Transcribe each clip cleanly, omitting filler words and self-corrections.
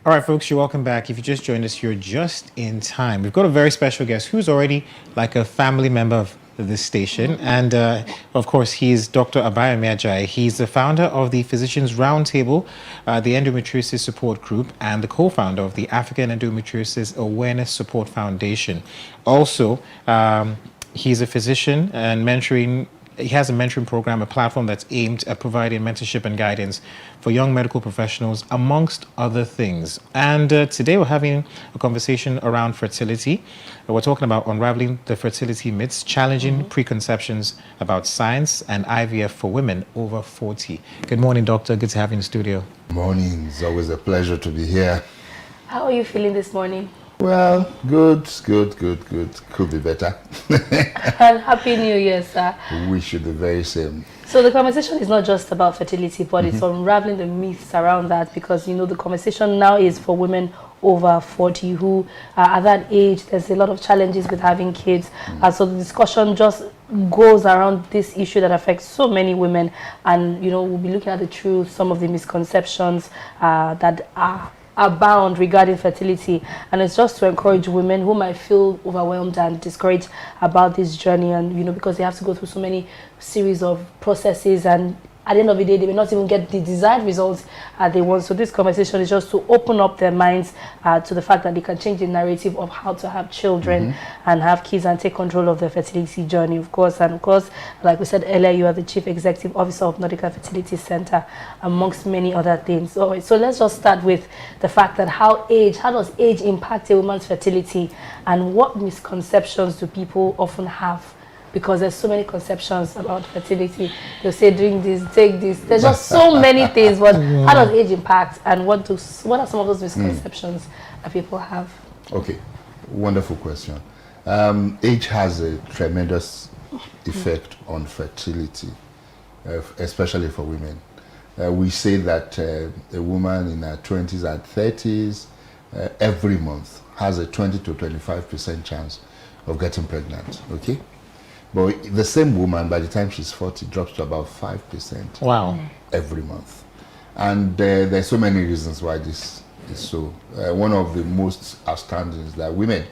All right, folks, you're welcome back. If you just joined us, you're just in time. We've got a very special guest who's already like a family member of this station. And of course, he's Dr. ABUJA AND ASABA. He's the founder of the Physicians Roundtable, the Endometriosis Support Group, and the co-founder of the African Endometriosis Awareness Support Foundation. Also, he's a physician and he has a mentoring program, a platform that's aimed at providing mentorship and guidance for young medical professionals, amongst other things. And today we're having a conversation around fertility. We're talking about unraveling the fertility myths, challenging preconceptions about science and IVF for women over 40. Good morning, doctor. Good to have you in the studio. Morning. It's always a pleasure to be here. How are you feeling this morning? Well, good. Could be better. And Happy New Year, sir. Wish you the very same. So the conversation is not just about fertility, but it's unraveling the myths around that, because, you know, the conversation now is for women over 40 who at that age, there's a lot of challenges with having kids. So the discussion just goes around this issue that affects so many women. And, you know, we'll be looking at the truth, some of the misconceptions that are abound regarding fertility, and it's just to encourage women who might feel overwhelmed and discouraged about this journey, and, you know, because they have to go through so many series of processes, and at the end of the day they may not even get the desired results they want. So this conversation is just to open up their minds to the fact that they can change the narrative of how to have children and have kids and take control of their fertility journey, of course. And of course, like we said earlier, you are the Chief Executive Officer of Nordica Fertility Center, amongst many other things. So let's just start with the fact that how does age impact a woman's fertility, and what misconceptions do people often have? Because there's so many conceptions about fertility. They'll say, drink this, take this. There's just so many things. But how does age impact, and what are some of those misconceptions that people have? Okay, wonderful question. Age has a tremendous effect on fertility, especially for women. We say that a woman in her 20s and 30s every month has a 20 to 25% chance of getting pregnant. Okay. But the same woman, by the time she's 40, drops to about 5%. Wow. Every month. And there's so many reasons why this is so. One of the most outstanding is that women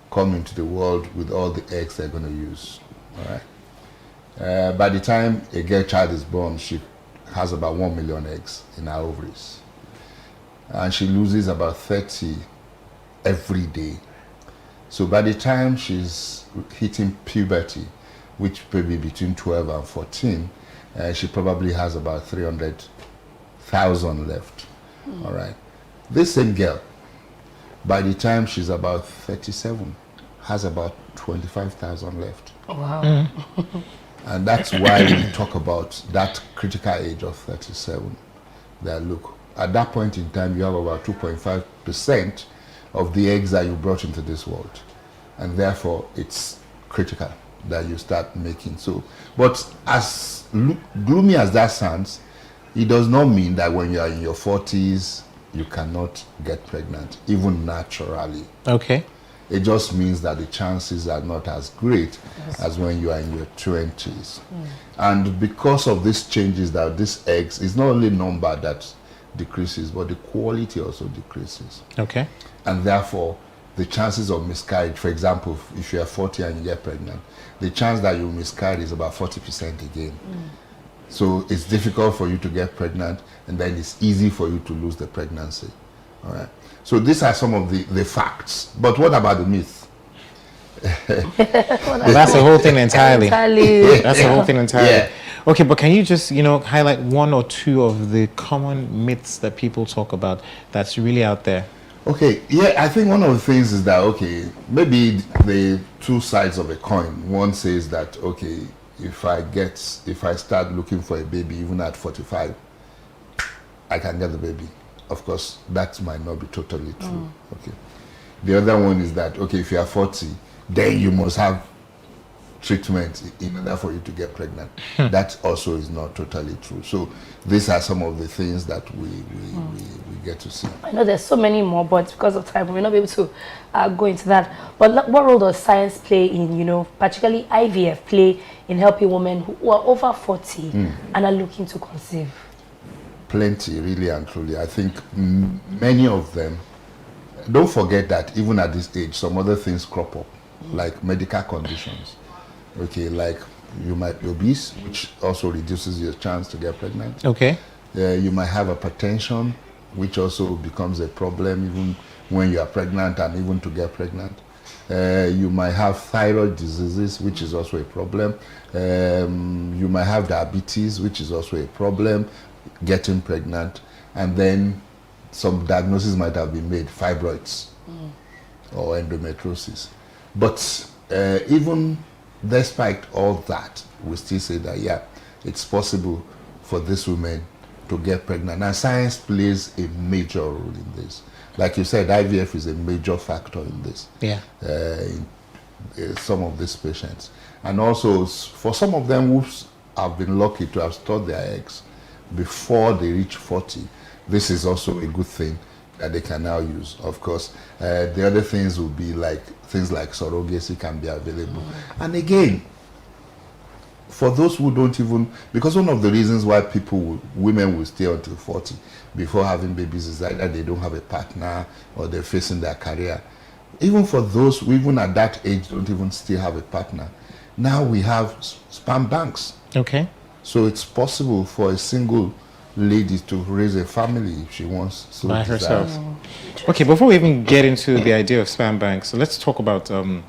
come into the world with all the eggs they're going to use. All right. By the time a girl child is born, she has about 1 million eggs in her ovaries. And she loses about 30 every day. So by the time she's hitting puberty, which may be between 12 and 14, she probably has about 300,000 left. All right. This same girl, by the time she's about 37, has about 25,000 left. Wow. And that's why we talk about that critical age of 37. That look, at that point in time, you have about 2.5% of the eggs that you brought into this world, and therefore it's critical that you start making. So, but as gloomy as that sounds, it does not mean that when you are in your 40s you cannot get pregnant, even naturally. Okay. It just means that the chances are not as great as when you are in your 20s. And because of these changes, that these eggs, is not only number that decreases, but the quality also decreases. Okay. And therefore, the chances of miscarriage, for example, if you are 40 and you get pregnant, the chance that you miscarry is about 40% again. So it's difficult for you to get pregnant, and then it's easy for you to lose the pregnancy. All right. So these are some of the facts. But what about the myth? That's the whole thing entirely. That's the whole thing entirely. Yeah. Okay, but can you just, highlight one or two of the common myths that people talk about that's really out there? Okay, yeah, I think one of the things is that, okay, maybe the two sides of a coin. One says that, okay, if I start looking for a baby even at 45, I can get the baby. Of course, that might not be totally true. Okay. The other one is that, okay, if you are 40, then you must have treatment in order for you to get pregnant. That also is not totally true. So these are some of the things that we get to see. I know there's so many more, but because of time, we will not be able to go into that. But what role does science play in, particularly IVF, play in helping women who are over 40 and are looking to conceive? plenty, really and truly. I think many of them, don't forget that even at this age, some other things crop up, like medical conditions. Okay, like you might be obese, which also reduces your chance to get pregnant. Okay. You might have hypertension, which also becomes a problem even when you are pregnant and even to get pregnant. You might have thyroid diseases, which is also a problem. You might have diabetes, which is also a problem, getting pregnant. And then some diagnosis might have been made, fibroids or endometriosis. But even despite all that, we still say that, yeah, it's possible for these women to get pregnant. And science plays a major role in this. Like you said, IVF is a major factor in this. Yeah. In some of these patients. And also, for some of them who have been lucky to have stored their eggs before they reach 40, this is also a good thing that they can now use. Of course, the other things will be like, things like surrogacy can be available. And again, for those who don't even, because one of the reasons why women will stay until 40 before having babies is either they don't have a partner or they're facing their career. Even for those who even at that age don't even still have a partner, now we have sperm banks. Okay. So it's possible for a single lady to raise a family if she wants. So by herself. Okay, before we even get into the idea of sperm banks, so let's talk about an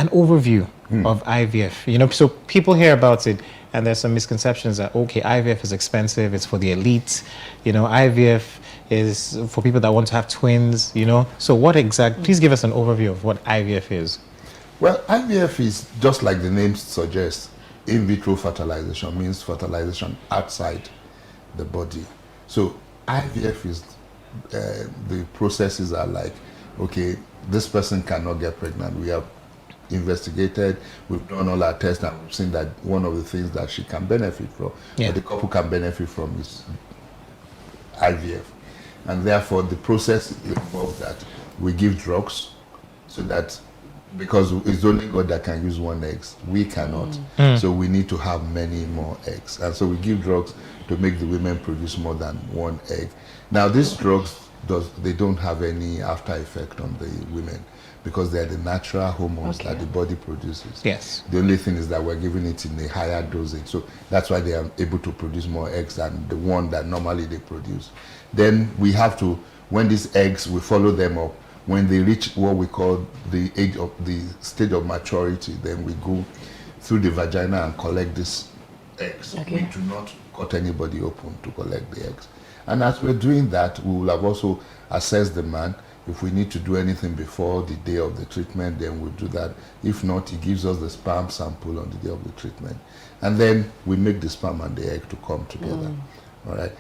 overview of IVF. You know, so people hear about it and there's some misconceptions that, okay, IVF is expensive, it's for the elite. You know, IVF is for people that want to have twins, you know. So what please give us an overview of what IVF is. Well, IVF is just like the name suggests, in vitro fertilization, means fertilization outside the body. So IVF is, the processes are like, okay, this person cannot get pregnant. We have investigated, we've done all our tests, and we've seen that one of the things that she can benefit from, or the couple can benefit from, is IVF. And therefore the process involves that we give drugs so that, because it's only God that can use one egg, we cannot. So we need to have many more eggs. And so we give drugs to make the women produce more than one egg. Now these drugs, they don't have any after effect on the women because they're the natural hormones that the body produces. Yes. The only thing is that we're giving it in a higher dosage. So that's why they are able to produce more eggs than the one that normally they produce. Then we have to, when these eggs, we follow them up. When they reach what we call the age of the stage of maturity, then we go through the vagina and collect these eggs. We do not cut anybody open to collect the eggs. And as we're doing that, we will have also assessed the man. If we need to do anything before the day of the treatment, then we'll do that. If not, he gives us the sperm sample on the day of the treatment. And then we make the sperm and the egg to come together. All right.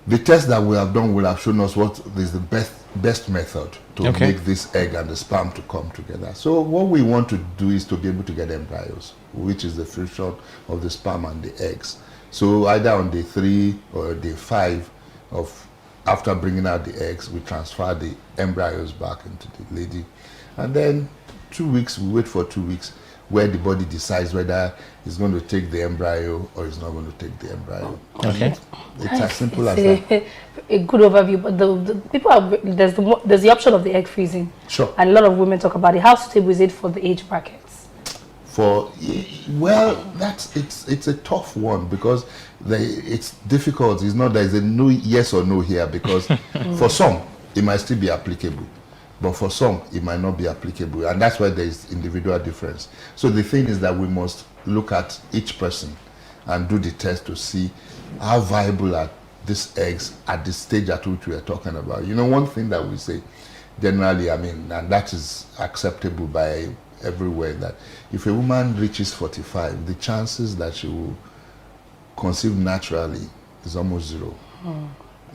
The test that we have done will have shown us what is the best method to make this egg and the sperm to come together. So what we want to do is to be able to get embryos, which is the fusion of the sperm and the eggs. So either on day 3 or day 5 of after bringing out the eggs, we transfer the embryos back into the lady. And then 2 weeks, we wait for 2 weeks where the body decides whether it's going to take the embryo or it's not going to take the embryo. Okay. It's as simple as that. A good overview, but the people are, there's the option of the egg freezing. Sure. And a lot of women talk about it. How suitable is it for the age brackets? Well, it's a tough one because it's difficult. It's not there's a no yes or no here because for some it might still be applicable, but for some it might not be applicable, and that's why there is individual difference. So the thing is that we must look at each person and do the test to see how viable are these eggs at the stage at which we are talking about. You know, one thing that we say generally, I mean, and that is acceptable by everywhere, that if a woman reaches 45, the chances that she will conceive naturally is almost 0.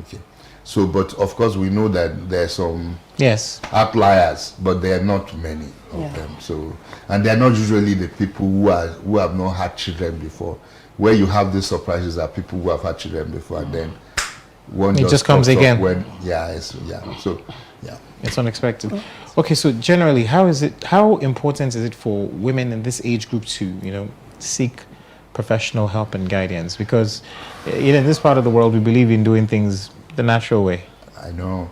Okay. So, but of course we know that there are some outliers, but there are not many of them. So, and they are not usually the people who have not had children before. Where you have these surprises are people who have had children before, and then one just comes again. It's unexpected. Okay, so generally, how important is it for women in this age group to, you know, seek professional help and guidance? Because in this part of the world, we believe in doing things the natural way. I know.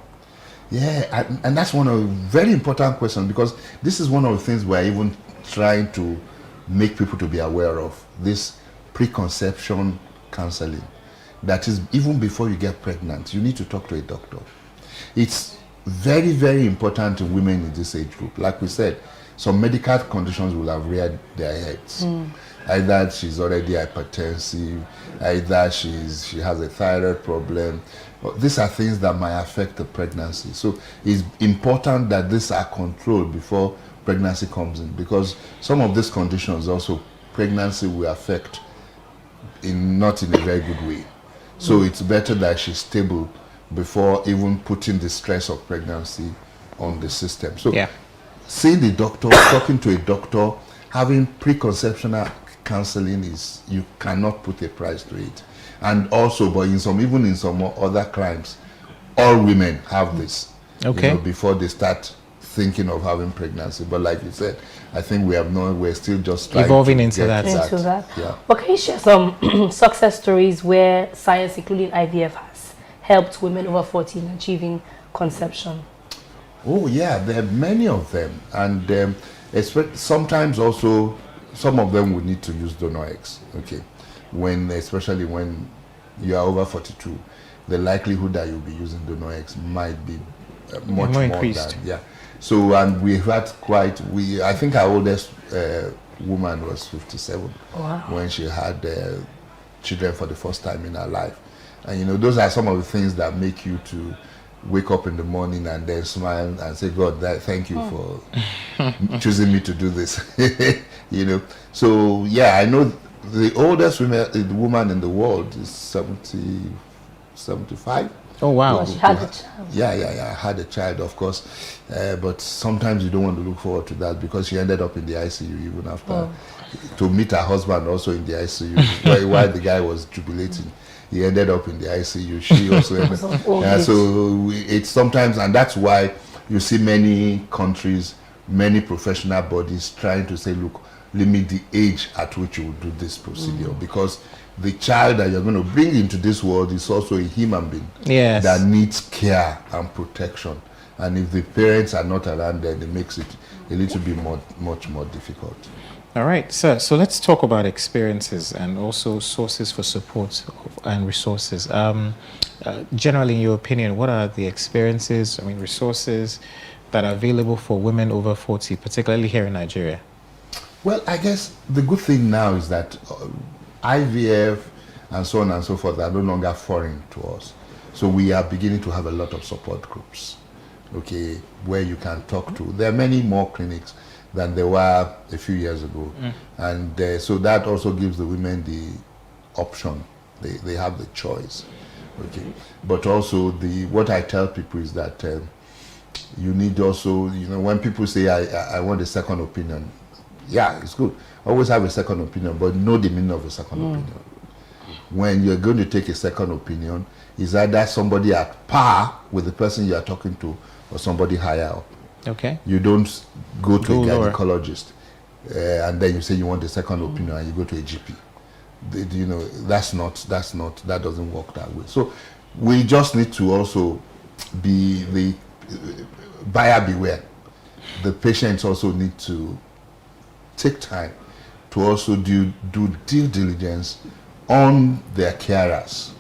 Yeah, and that's one of the very important questions, because this is one of the things we're even trying to make people to be aware of, this preconception counseling. That is, even before you get pregnant, you need to talk to a doctor. It's very, very important to women in this age group. Like we said, some medical conditions will have reared their heads. Either she's already hypertensive, either she has a thyroid problem. These are things that might affect the pregnancy. So it's important that these are controlled before pregnancy comes in, because some of these conditions also, pregnancy will affect not in a very good way. So it's better that she's stable before even putting the stress of pregnancy on the system. So seeing the doctor, talking to a doctor, having preconception counseling is, you cannot put a price to it. And also, but even in some other crimes, all women have this. Okay. Before they start thinking of having pregnancy. But like you said, I think we're still just trying evolving to into that. Yeah. But can you share some success stories where science, including IVF, has helped women over 40 in achieving conception? Oh yeah, there are many of them, and sometimes also some of them would need to use donor eggs. Okay, especially when you are over 42, the likelihood that you'll be using donor eggs might be much more increased. So, and we had I think our oldest woman was 57 when she had children for the first time in her life. And those are some of the things that make you to wake up in the morning and then smile and say, God, thank you for choosing me to do this. So yeah, I know the oldest woman in the world is 75. Oh wow. Well, she had a child. Yeah, I had a child, of course, but sometimes you don't want to look forward to that, because she ended up in the ICU even after, to meet her husband also in the ICU, while the guy was jubilating. He ended up in the ICU. She also ended up. So it's sometimes, and that's why you see many countries, many professional bodies trying to say, look, limit the age at which you will do this procedure, because the child that you're going to bring into this world is also a human being that needs care and protection. And if the parents are not around, then it makes it a little bit much more difficult. All right, sir. So let's talk about experiences and also sources for support and resources. Generally, in your opinion, what are the experiences, resources that are available for women over 40, particularly here in Nigeria? Well, I guess the good thing now is that IVF and so on and so forth are no longer foreign to us. So we are beginning to have a lot of support groups, okay, where you can talk to. There are many more clinics than there were a few years ago. And so that also gives the women the option. They have the choice, okay. But also what I tell people is that you need also, when people say, I want a second opinion, yeah, it's good. Always have a second opinion, but know the meaning of a second opinion. When you're going to take a second opinion, is either somebody at par with the person you are talking to or somebody higher up. Okay. You don't go to a gynecologist and then you say you want a second opinion and you go to a GP. That doesn't work that way. So we just need to also be the buyer beware. The patients also need to take time to also do due diligence on their carers.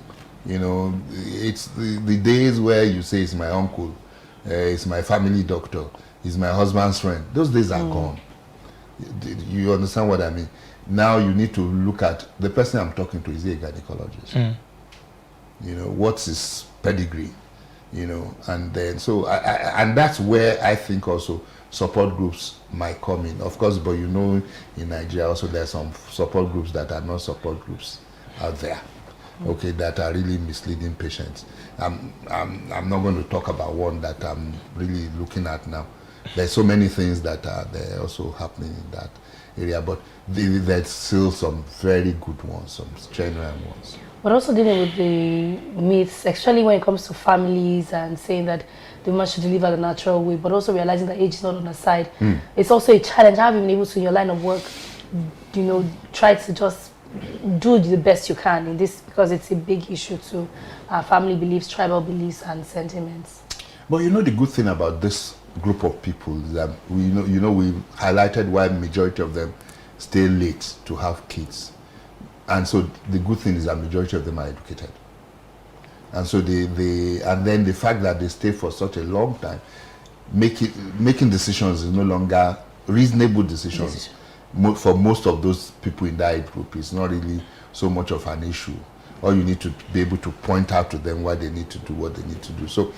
It's the days where you say it's my uncle, it's my family doctor, it's my husband's friend. Those days are gone. You understand what I mean? Now you need to look at the person I'm talking to. Is he a gynecologist? What's his pedigree? And then and that's where I think also support groups might come in. Of course, but in Nigeria also there's some support groups that are not support groups out there, okay, that are really misleading patients. I'm not going to talk about one that I'm really looking at now. There's so many things that are there also happening in that area, but there's still some very good ones, some genuine ones. But also dealing with the myths, especially when it comes to families and saying that the woman should deliver the natural way, but also realizing that age is not on the side. It's also a challenge. How have you been able to, in your line of work, try to just do the best you can in this, because it's a big issue to family beliefs, tribal beliefs, and sentiments. But you know, the good thing about this group of people is that we highlighted why majority of them stay late to have kids, and so the good thing is that majority of them are educated, and so and then the fact that they stay for such a long time, making decisions is no longer reasonable decisions. For most of those people in that age group, it's not really so much of an issue. Or you need to be able to point out to them why they need to do what they need to do. So,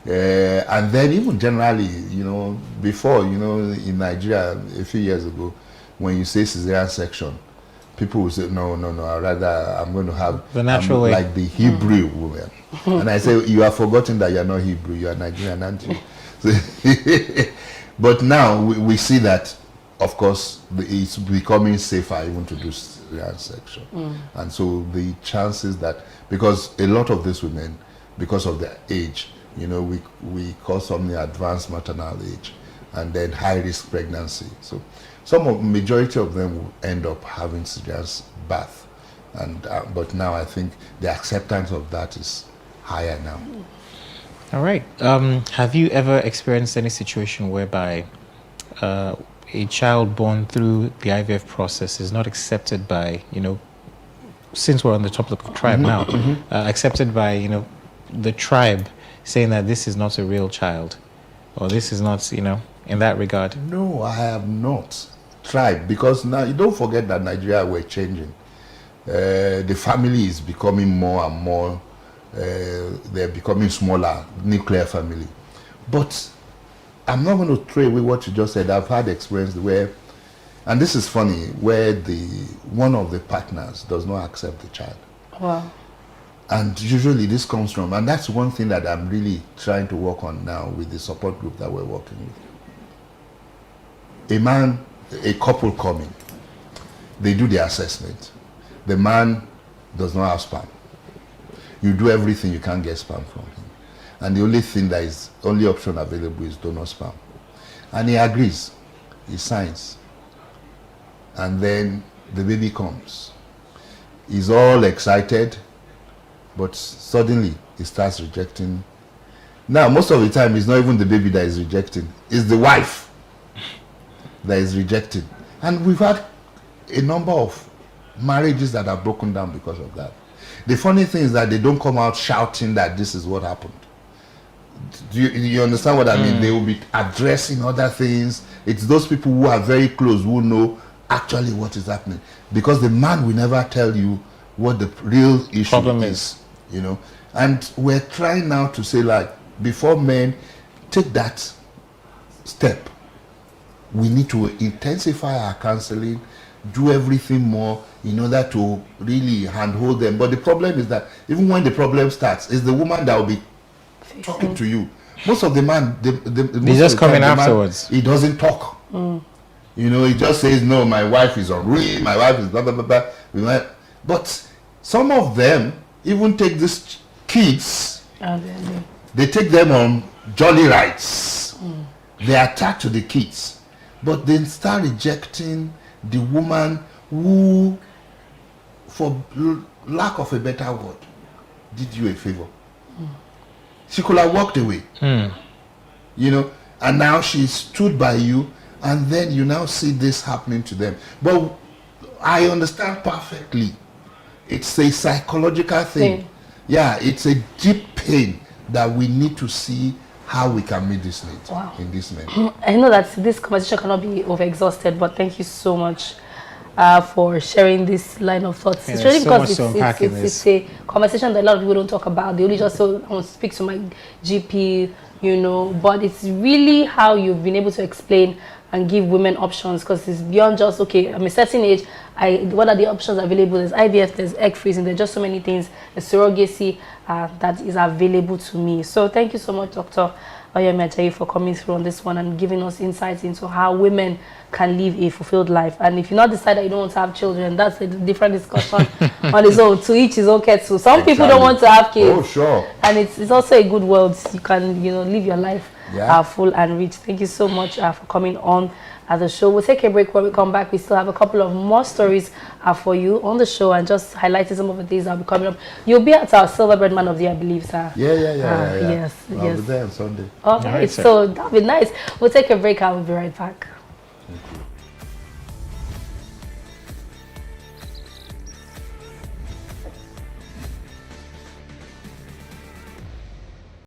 and then even generally, you know, before, you know, in Nigeria a few years ago, when you say cesarean section, people will say, no, I'm going to have the natural way, like the Hebrew woman. And I say, you have forgotten that you're not Hebrew, you are Nigerian, aren't you? But now we see that, of course, it's becoming safer even to do cesarean section. And so the chances that, because a lot of these women, because of their age, you know, we call something advanced maternal age, and then high risk pregnancy. So majority of them will end up having cesarean birth. And but now I think the acceptance of that is higher now. All right. Have you ever experienced any situation whereby a child born through the IVF process is not accepted by, you know, since we're on the topic of tribe now, accepted by, you know, the tribe, saying that this is not a real child, or this is not, you know, in that regard? No, I have not tried, because now you don't forget that Nigeria, we're changing. The family is becoming more and more, they're becoming smaller, nuclear family. But I'm not going to throw away what you just said. I've had experience where, and this is funny, where one of the partners does not accept the child. Wow. And usually this comes from, and that's one thing that I'm really trying to work on now with the support group that we're working with. A couple coming, they do the assessment. The man does not have sperm. You do everything, you can't get sperm from him. And the only option available is donor sperm. And he agrees, he signs. And then the baby comes. He's all excited, but suddenly he starts rejecting. Now, most of the time, it's not even the baby that is rejecting, it's the wife that is rejecting. And we've had a number of marriages that have broken down because of that. The funny thing is that they don't come out shouting that this is what happened. Do you understand what I mean? They will be addressing other things. It's those people who are very close who know actually what is happening, because the man will never tell you what the real issue is, you know. And we're trying now to say, like, before men take that step, we need to intensify our counseling, do everything more in order to really handhold them. But the problem is that even when the problem starts, it's the woman that will be talking to you. Most of the man, he's just coming afterwards. He doesn't talk. You know, he just says, no, my wife is unreal, my wife is blah, blah, blah, blah. But some of them even take these kids, they take them on jolly rides. They attach to the kids, but then start rejecting the woman who, for lack of a better word, did you a favor. She could have walked away, you know, and now she stood by you, and then you now see this happening to them. But I understand perfectly. It's a psychological thing. Yeah, it's a deep pain that we need to see how we can meet this need in this man. I know that this conversation cannot be over-exhausted, but thank you so much for sharing this line of thoughts. Yeah, it's really so because it's a conversation that a lot of people don't talk about. They only just say, I want to speak to my GP, you know, but it's really how you've been able to explain and give women options, because it's beyond just, okay, I'm a certain age, what are the options available? There's IVF, there's egg freezing, there's just so many things, there's surrogacy that is available to me. So thank you so much, Dr. Oyemi Ajayi, for coming through on this one and giving us insights into how women can live a fulfilled life. And if you not decide that you don't want to have children, that's a different discussion on its own. To each his own kettle. Some people don't want to have kids. Oh, sure. And it's also a good world. You can, you know, live your life full and rich. Thank you so much for coming on at the show. We'll take a break. When we come back, we still have a couple of more stories for you on the show, and just highlighting some of the things that will be coming up. You'll be at our Silverbird Man of the Year, I believe, sir. Yeah. Yes, I'll be there on Sunday. Okay, All right, so that'll be nice. We'll take a break and we'll be right back. Thank you.